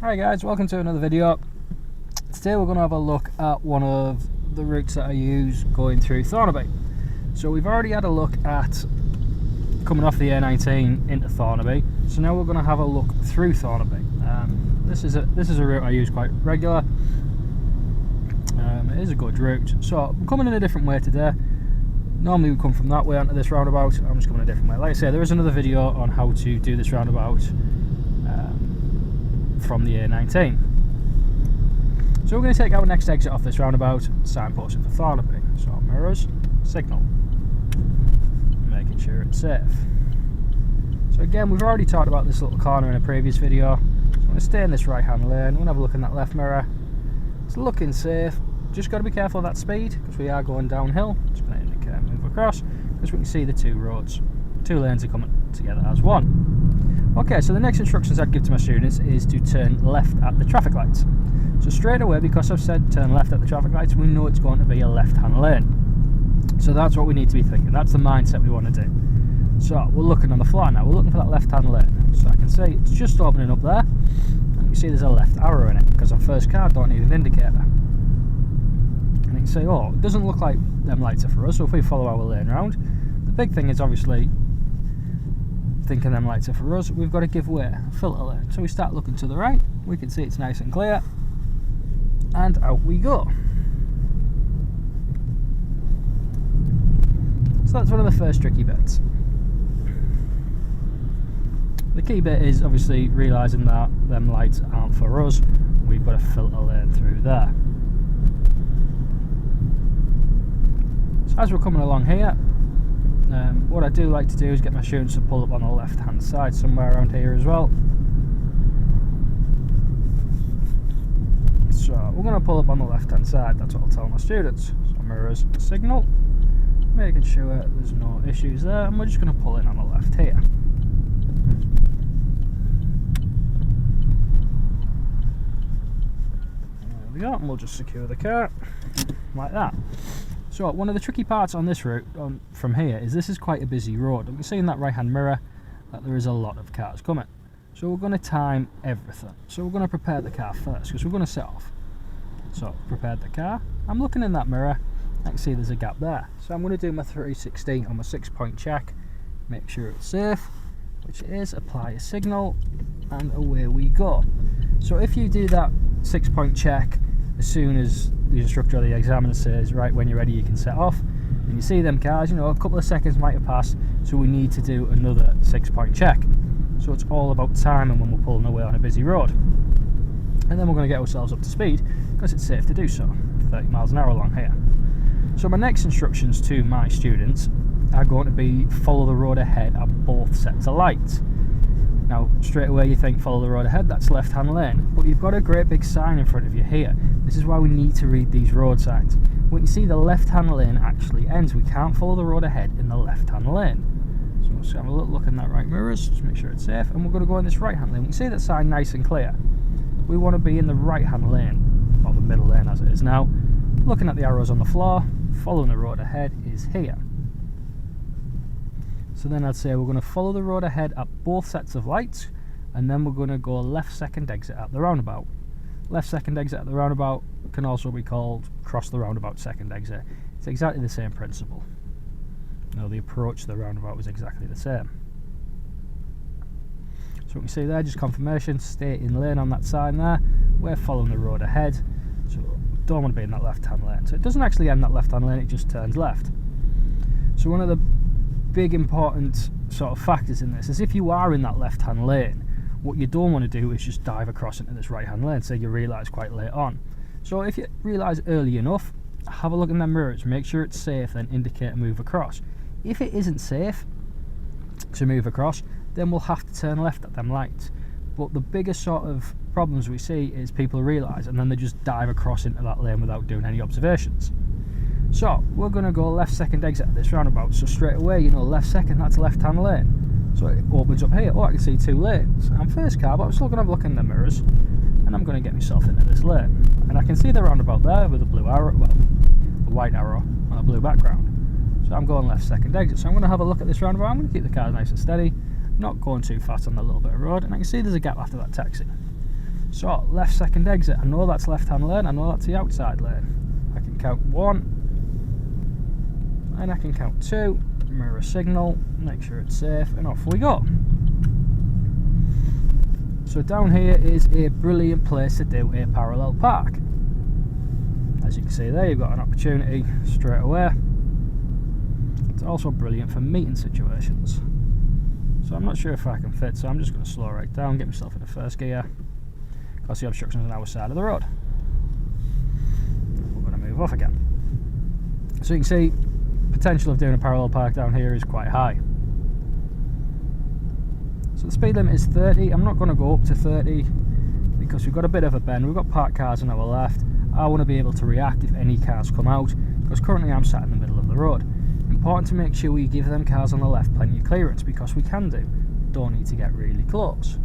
Hi guys, welcome to another video. Today we're going to have a look at one of the routes that I use going through Thornaby. So we've already had a look at coming off the A19 into Thornaby, so now we're going to have a look through Thornaby. This is a route I use quite regular. It is a good route. So I'm coming in a different way today. Normally we come from that way onto this roundabout. I'm just coming a different way. Like I say, there is another video on how to do this roundabout from the A19. So we're going to take our next exit off this roundabout, signposted for Thornaby. So mirrors, signal, making sure it's safe. So again, we've already talked about this little corner in a previous video. So I'm going to stay in this right hand lane. I'm going to have a look in that left mirror. It's looking safe. Just got to be careful of that speed because we are going downhill. Just going to indicate move across because we can see the two roads. Two lanes are coming together as one. Okay, so the next instructions I'd give to my students is to turn left at the traffic lights. So straight away, because I've said turn left at the traffic lights, we know it's going to be a left-hand lane. So that's what we need to be thinking. That's the mindset we want to do. So we're looking on the floor now. We're looking for that left-hand lane. So I can see it's just opening up there. And you see there's a left arrow in it because on first car I don't need an indicator. And you can see, oh, it doesn't look like them lights are for us. So if we follow our lane round, the big thing is obviously thinking them lights are for us, we've got to give way, filter lane. So we start looking to the right, we can see it's nice and clear, and out we go. So that's one of the first tricky bits. The key bit is obviously realising that them lights aren't for us, we've got to filter lane through there. So as we're coming along here, what I do like to do is get my students to pull up on the left hand side somewhere around here as well. So we're going to pull up on the left hand side, that's what I'll tell my students. So mirrors, signal, making sure there's no issues there, and we're just going to pull in on the left here. There we go, and we'll just secure the car like that. So one of the tricky parts on this route from here is this is quite a busy road. You can see in that right hand mirror that there is a lot of cars coming. So we're going to time everything. So we're going to prepare the car first because we're going to set off. So prepared the car. I'm looking in that mirror. I can see there's a gap there. So I'm going to do my 360 on my 6-point check. Make sure it's safe, which it is. Apply a signal and away we go. So if you do that 6-point check as soon as the instructor or the examiner says, right, when you're ready you can set off, and you see them cars, you know, a couple of seconds might have passed, so we need to do another 6-point check. So it's all about timing when we're pulling away on a busy road. And then we're going to get ourselves up to speed because it's safe to do so, 30 miles an hour along here. So my next instructions to my students are going to be follow the road ahead at both sets of lights. Now, straight away you think follow the road ahead, that's left-hand lane, but you've got a great big sign in front of you here. This is why we need to read these road signs. When you see the left-hand lane actually ends, we can't follow the road ahead in the left-hand lane. So we'll just have a little look in that right mirrors, just make sure it's safe, and we're going to go in this right-hand lane. We can see that sign nice and clear. We want to be in the right-hand lane, or the middle lane as it is now. Looking at the arrows on the floor, following the road ahead is here. So then I'd say we're going to follow the road ahead at both sets of lights, and then we're going to go left second exit at the roundabout. Left second exit at the roundabout can also be called cross the roundabout second exit. It's exactly the same principle. No, the approach to the roundabout was exactly the same. So we can see there, just confirmation, stay in lane on that sign there. We're following the road ahead, so we don't want to be in that left hand lane. So it doesn't actually end that left hand lane, it just turns left. So one of the big important sort of factors in this is if you are in that left hand lane, what you don't want to do is just dive across into this right hand lane, so you realise quite late on. So if you realise early enough, have a look in the mirrors, make sure it's safe, then indicate a move across. If it isn't safe to move across, then we'll have to turn left at them lights. But the biggest sort of problems we see is people realise and then they just dive across into that lane without doing any observations. So we're going to go left second exit at this roundabout. So straight away, you know, left second, that's left hand lane. So it opens up here. Oh, I can see two lanes. I'm first car, but I'm still going to have a look in the mirrors, and I'm going to get myself into this lane. And I can see the roundabout there with a blue arrow, well, a white arrow on a blue background. So I'm going left second exit. So I'm going to have a look at this roundabout. I'm going to keep the car nice and steady, not going too fast on that little bit of road. And I can see there's a gap after that taxi. So, left second exit, I know that's left hand lane, I know that's the outside lane. I can count 1, and I can count 2, mirror signal, make sure it's safe, and off we go. So down here is a brilliant place to do a parallel park. As you can see there, you've got an opportunity straight away. It's also brilliant for meeting situations. So I'm not sure if I can fit, so I'm just going to slow right down, get myself into first gear, because the obstruction's on our side of the road. We're going to move off again. So you can see, potential of doing a parallel park down here is quite high. So the speed limit is 30. I'm not going to go up to 30 because we've got a bit of a bend. We've got parked cars on our left. I want to be able to react if any cars come out, because currently I'm sat in the middle of the road. Important to make sure we give them cars on the left plenty of clearance, because we can do. Don't need to get really close.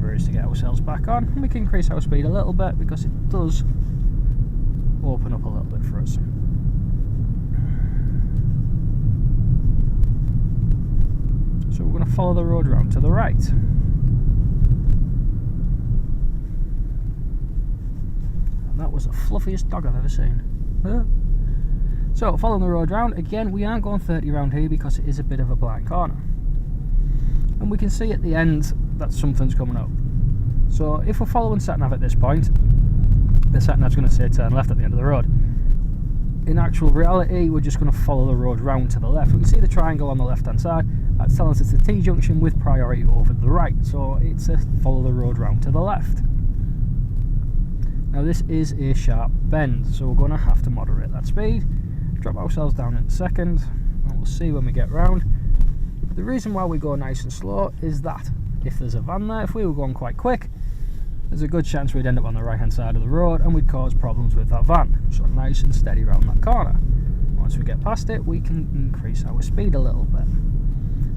Remember is to get ourselves back on, and we can increase our speed a little bit because it does open up a little bit for us. So we're going to follow the road round to the right. And that was the fluffiest dog I've ever seen. So following the road round, again we aren't going 30 round here because it is a bit of a blind corner. And we can see at the end that something's coming up. So if we're following sat-nav at this point, the sat-nav's going to say turn left at the end of the road. In actual reality, we're just going to follow the road round to the left. We can see the triangle on the left hand side. That's telling us it's a T-junction with priority over the right. So it's a follow the road round to the left. Now this is a sharp bend, so we're going to have to moderate that speed. Drop ourselves down in a second, and we'll see when we get round. The reason why we go nice and slow is that if there's a van there, if we were going quite quick, there's a good chance we'd end up on the right hand side of the road and we'd cause problems with that van. So nice and steady around that corner. Once we get past it, we can increase our speed a little bit.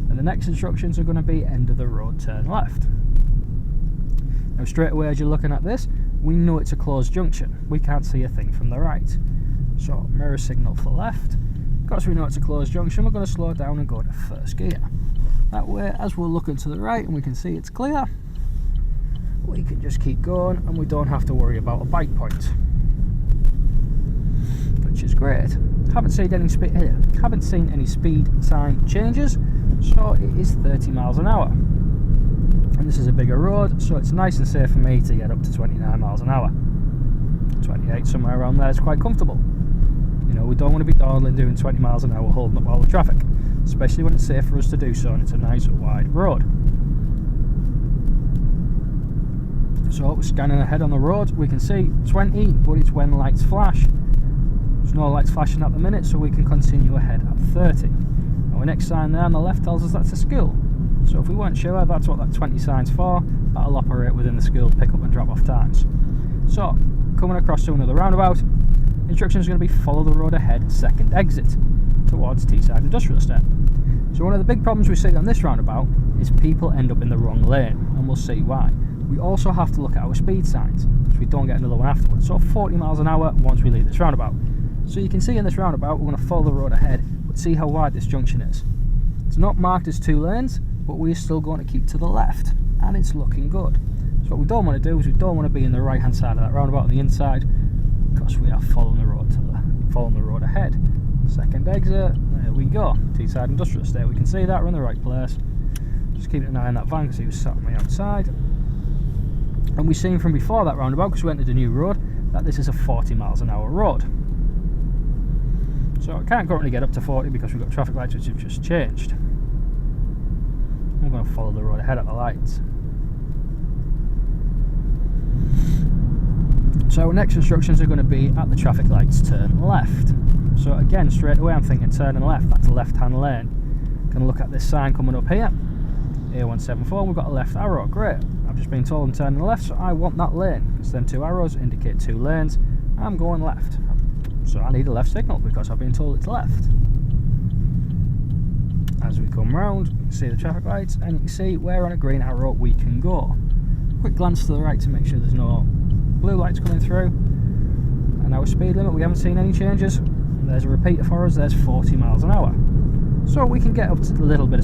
And the next instructions are going to be end of the road, turn left. Now straight away as you're looking at this, we know it's a closed junction. We can't see a thing from the right. So mirror signal for left. Because we know it's a closed junction, we're going to slow down and go to first gear. That way, as we're looking to the right and we can see it's clear, we can just keep going and we don't have to worry about a bike point, which is great. Haven't seen any speed sign changes, so it is 30 miles an hour. And this is a bigger road, so it's nice and safe for me to get up to 29 miles an hour. 28, somewhere around there is quite comfortable. You know, we don't want to be dawdling doing 20 miles an hour holding up all the traffic, especially when it's safe for us to do so and it's a nice wide road. So we're scanning ahead on the road, we can see 20, but it's when lights flash. There's no lights flashing at the minute, so we can continue ahead at 30. Now the next sign there on the left tells us that's a school. So if we weren't sure, that's what that 20 sign's for. That'll operate within the school pick-up and drop-off times. So, coming across to another roundabout, instructions are going to be follow the road ahead, second exit, towards Teesside Industrial Estate. So one of the big problems we see on this roundabout is people end up in the wrong lane, and we'll see why. We also have to look at our speed signs, so we don't get another one afterwards. So 40 miles an hour once we leave this roundabout. So you can see in this roundabout, we're going to follow the road ahead, but see how wide this junction is. It's not marked as 2 lanes, but we're still going to keep to the left, and it's looking good. So what we don't want to do is we don't want to be in the right hand side of that roundabout on the inside, because we are following the road ahead. Second exit, there we go. Teesside Industrial Estate, we can see that we're in the right place. Just keeping an eye on that van because he was sat on the outside. And we've seen from before that roundabout, because we entered a new road, that this is a 40 miles an hour road. So I can't currently get up to 40 because we've got traffic lights which have just changed. I'm going to follow the road ahead at the lights. So next instructions are going to be at the traffic lights, turn left. So again, straight away I'm thinking turning left, that's a left hand lane. Going to look at this sign coming up here, A174, we've got a left arrow, great. I've just been told I'm turning left, so I want that lane, because them 2 arrows indicate 2 lanes. I'm going left. So I need a left signal because I've been told it's left. As we come round, you can see the traffic lights, and you can see where on a green arrow we can go. Quick glance to the right to make sure there's no blue lights coming through. And our speed limit, we haven't seen any changes. There's a repeater for us, there's 40 miles an hour. So we can get up to a little bit of speed.